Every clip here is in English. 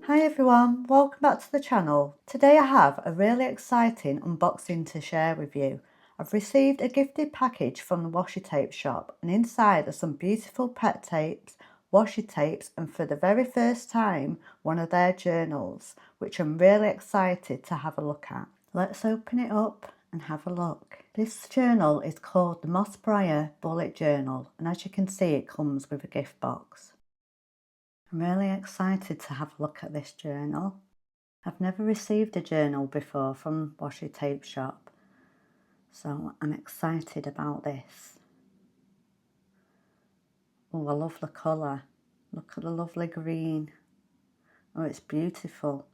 Hi everyone, welcome back to the channel. Today I have a really exciting unboxing to share with you. I've received a gifted package from the Washi Tape Shop, and inside are some beautiful pet tapes, washi tapes, and for the very first time one of their journals, which I'm really excited to have a look at. Let's open it up and have a look. This journal is called the Briar Bullet Journal, and as you can see it comes with a gift box. I'm really excited to have a look at this journal. I've never received a journal before from Washi Tape Shop, so I'm excited about this. Oh, I love the colour. Look at the lovely green. Oh, it's beautiful.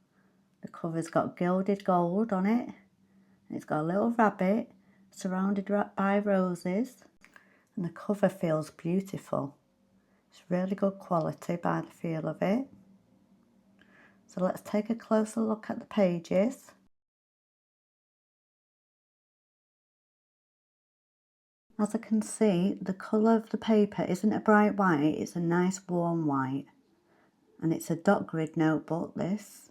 The cover's got gilded gold on it. It's got a little rabbit surrounded by roses, and the cover feels beautiful. It's really good quality by the feel of it. So let's take a closer look at the pages. As I can see, the colour of the paper isn't a bright white, it's a nice warm white. And it's a dot grid notebook, this.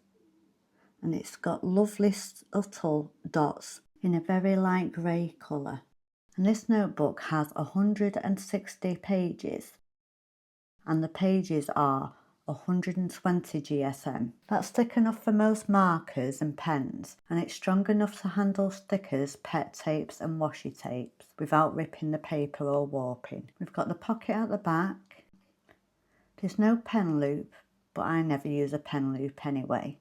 And it's got lovely subtle dots in a very light grey colour. And this notebook has 160 pages. And the pages are 120 GSM. That's thick enough for most markers and pens, and it's strong enough to handle stickers, pet tapes and washi tapes without ripping the paper or warping. We've got the pocket at the back. There's no pen loop, but I never use a pen loop anyway.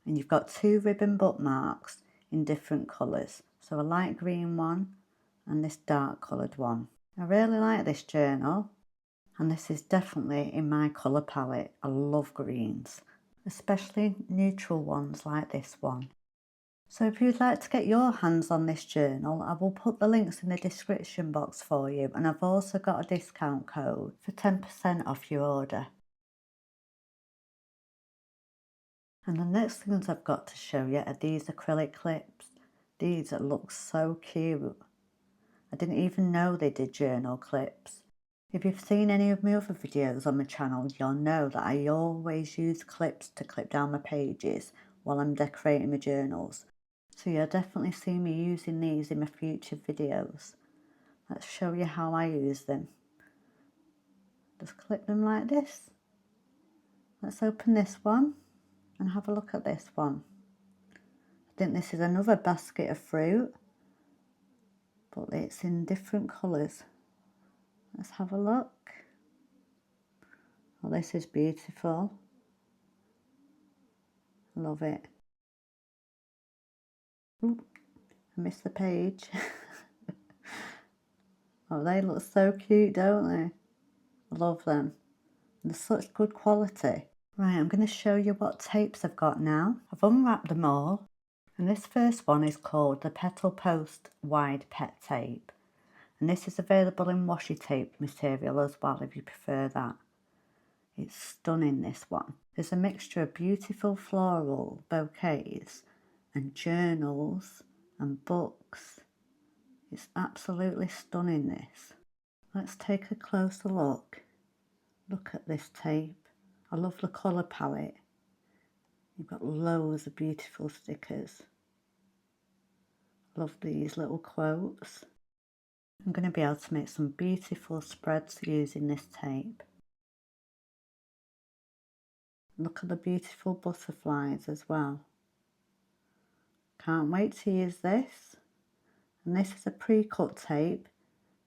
And you've got two ribbon bookmarks in different colours, so a light green one and this dark coloured one. I really like this journal. And this is definitely in my colour palette. I love greens, especially neutral ones like this one. So if you'd like to get your hands on this journal, I will put the links in the description box for you, and I've also got a discount code for 10% off your order. And the next things I've got to show you are these acrylic clips. These look so cute. I didn't even know they did journal clips. If you've seen any of my other videos on my channel, you'll know that I always use clips to clip down my pages while I'm decorating my journals. So you'll definitely see me using these in my future videos. Let's show you how I use them. Just clip them like this. Let's open this one and have a look at this one. I think this is another basket of fruit, but it's in different colours. Let's have a look. Oh, this is beautiful. Love it. Ooh, I missed the page. Oh, they look so cute, don't they? I love them. They're such good quality. Right, I'm going to show you what tapes I've got now. I've unwrapped them all. And this first one is called the Petal Post Wide Pet Tape. And this is available in washi tape material as well if you prefer that. It's stunning, this one. There's a mixture of beautiful floral bouquets and journals and books. It's absolutely stunning, this. Let's take a closer look. Look at this tape. I love the colour palette. You've got loads of beautiful stickers. Love these little quotes. I'm going to be able to make some beautiful spreads using this tape. Look at the beautiful butterflies as well. Can't wait to use this. And this is a pre-cut tape,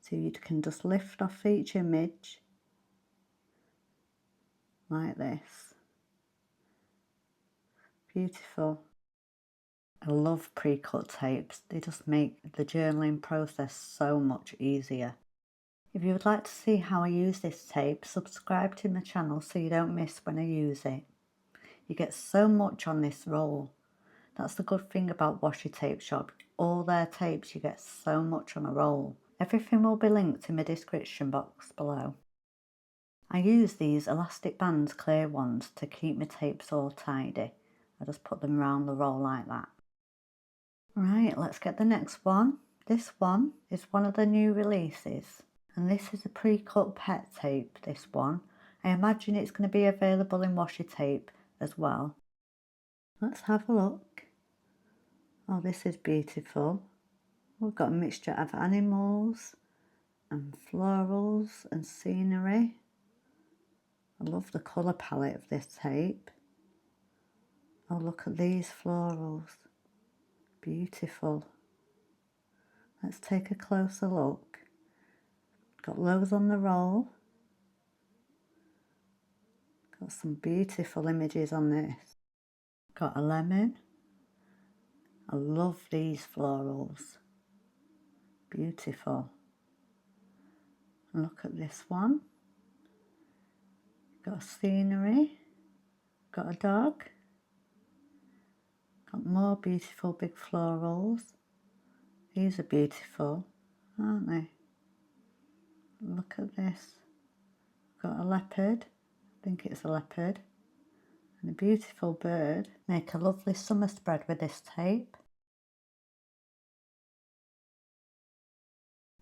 so you can just lift off each image like this. Beautiful. I love pre-cut tapes. They just make the journaling process so much easier. If you would like to see how I use this tape, subscribe to my channel so you don't miss when I use it. You get so much on this roll. That's the good thing about Washi Tape Shop. All their tapes, you get so much on a roll. Everything will be linked in my description box below. I use these elastic bands, clear ones, to keep my tapes all tidy. I just put them around the roll like that. Right, let's get the next one. This one is one of the new releases. And this is a pre-cut pet tape, this one. I imagine it's going to be available in washi tape as well. Let's have a look. Oh, this is beautiful. We've got a mixture of animals and florals and scenery. I love the colour palette of this tape. Oh, look at these florals. Beautiful. Let's take a closer look. Got loads on the roll. Got some beautiful images on this. Got a lemon. I love these florals. Beautiful. And look at this one. Got a scenery. Got a dog. Got more beautiful big florals. These are beautiful, aren't they? Look at this. Got a leopard. I think it's a leopard. And a beautiful bird. Make a lovely summer spread with this tape.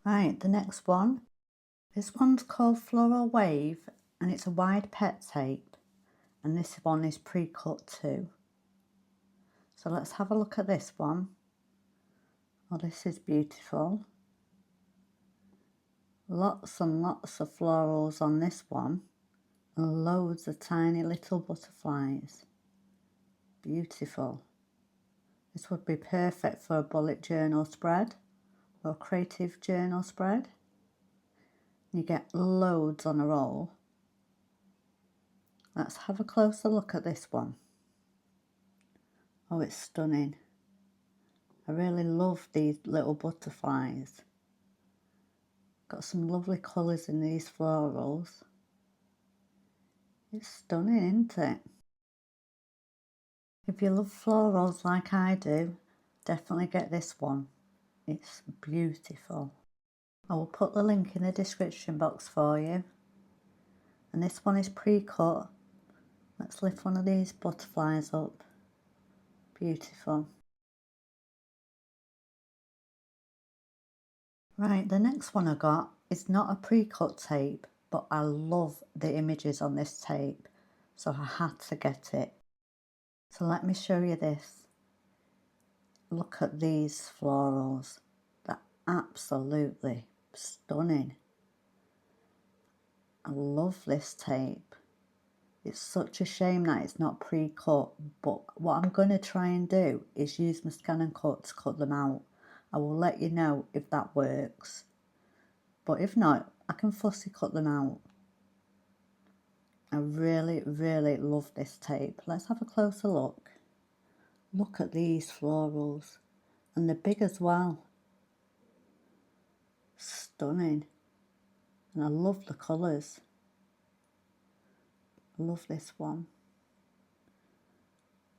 Right, the next one. This one's called Floral Wave and it's a wide pet tape. And this one is pre-cut too. So let's have a look at this one. Oh, this is beautiful. Lots and lots of florals on this one. And loads of tiny little butterflies. Beautiful. This would be perfect for a bullet journal spread or a creative journal spread. You get loads on a roll. Let's have a closer look at this one. Oh, it's stunning. I really love these little butterflies. Got some lovely colours in these florals. It's stunning, isn't it? If you love florals like I do, definitely get this one. It's beautiful. I will put the link in the description box for you. And this one is pre-cut. Let's lift one of these butterflies up. Beautiful. Right, the next one I got is not a pre-cut tape, but I love the images on this tape, so I had to get it. So let me show you this. Look at these florals. They're absolutely stunning. I love this tape. It's such a shame that it's not pre-cut, but what I'm going to try and do is use my scan and cut to cut them out. I will let you know if that works, but if not, I can fussy cut them out. I really, really love this tape. Let's have a closer look. Look at these florals, and they're big as well. Stunning. And I love the colours. I love this one.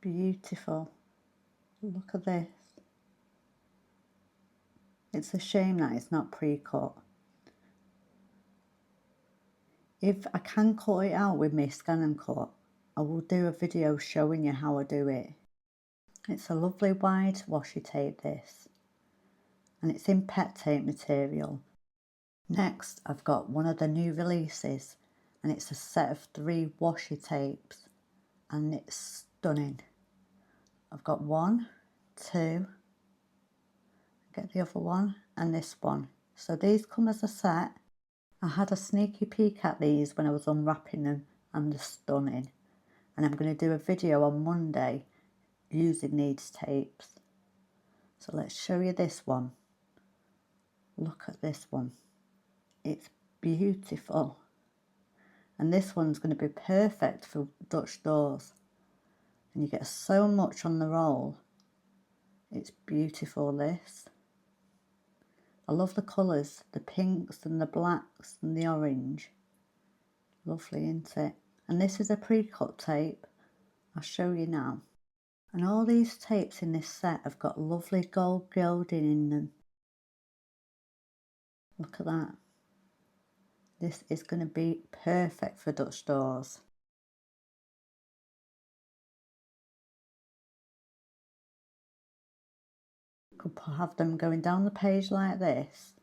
Beautiful. Look at this. It's a shame that it's not pre-cut. If I can cut it out with my scan and cut, I will do a video showing you how I do it. It's a lovely wide washi tape, this, and it's in pet tape material. Next, I've got one of the new releases, and it's a set of 3 washi tapes, and it's stunning. I've got 1, 2, get the other one, and this one. So these come as a set. I had a sneaky peek at these when I was unwrapping them, and they're stunning. And I'm going to do a video on Monday using these tapes. So let's show you this one. Look at this one. It's beautiful. And this one's going to be perfect for Dutch doors. And you get so much on the roll. It's beautiful, this. I love the colours, the pinks and the blacks and the orange. Lovely, isn't it? And this is a pre-cut tape. I'll show you now. And all these tapes in this set have got lovely gold gilding in them. Look at that. This is going to be perfect for Dutch doors. You could have them going down the page like this,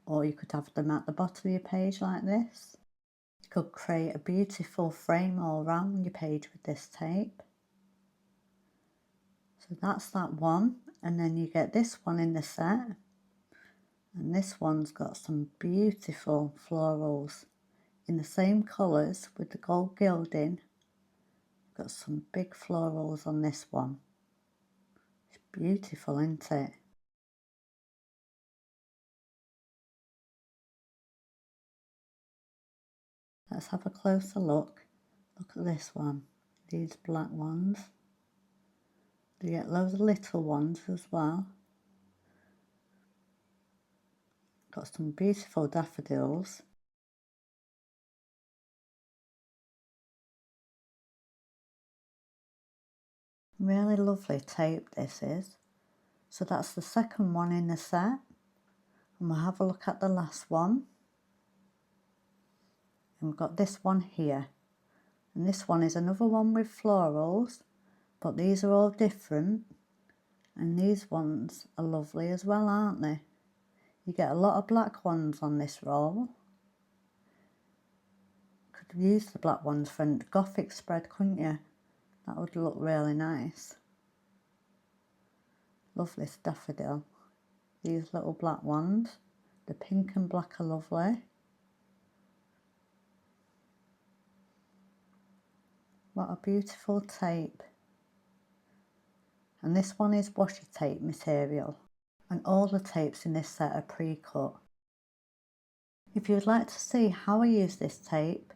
or you could have them at the bottom of your page like this. You could create a beautiful frame all around your page with this tape. So that's that one, and then you get this one in the set, and this one's got some beautiful florals in the same colours with the gold gilding. Got some big florals on this one. It's beautiful, isn't it? Let's have a closer look. Look at this one. These black ones. You get loads of little ones as well. Got some beautiful daffodils. Really lovely tape this is. So that's the second one in the set. And we'll have a look at the last one. And we've got this one here. And this one is another one with florals, but these are all different. And these ones are lovely as well, aren't they? You get a lot of black ones on this roll. Could use the black ones for a gothic spread, couldn't you? That would look really nice. Lovely daffodil. These little black ones. The pink and black are lovely. What a beautiful tape. And this one is washi tape material. And all the tapes in this set are pre-cut. If you would like to see how I use this tape,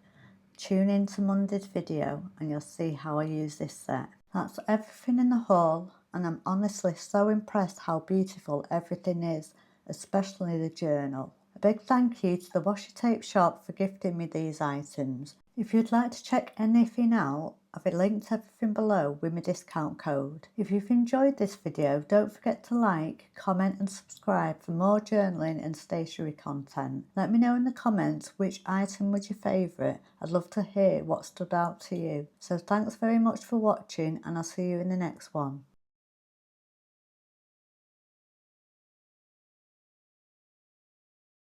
tune in to Monday's video and you'll see how I use this set. That's everything in the haul, and I'm honestly so impressed how beautiful everything is, especially the journal. A big thank you to the Washi Tape Shop for gifting me these items. If you'd like to check anything out, I've linked everything below with my discount code. If you've enjoyed this video, don't forget to like, comment and subscribe for more journaling and stationery content. Let me know in the comments which item was your favourite. I'd love to hear what stood out to you. So thanks very much for watching, and I'll see you in the next one.